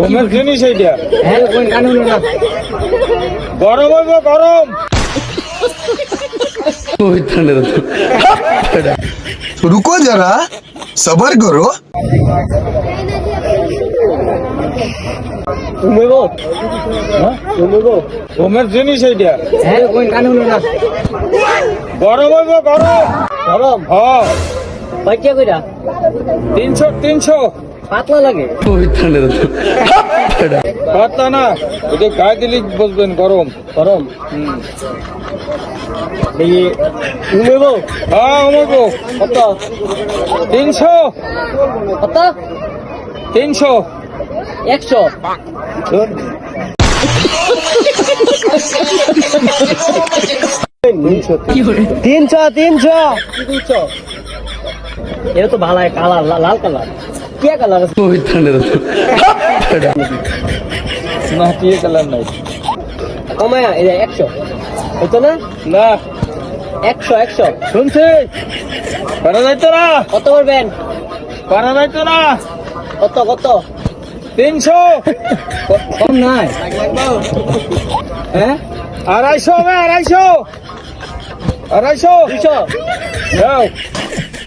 ঘুমের জিনিস এইটা গরম হইব গরম रुको जरा सबर करो। ঘুমের জিনিস এইটা গরম হইব গরম গরম হ্যাঁ বাচ্চা কইরা 300 পাতলা লাগে পাতা না ওটা গায়ে দিলে বসবেন গরম গরম এই ঘুমেবো হ্যাঁ ঘুমাবো কত 300 কত 300 100 300 এটা তো ভালো কালার লাল কালার কি কালার না দিয়ে কালার নাই কমায়া এই 100 হতো না না 100 শুনছি পারা যাইতো না কত করবেন পারা যাইতো না কত কত 300 কম নাই হ্যাঁ 250 হবে 250 200 যাও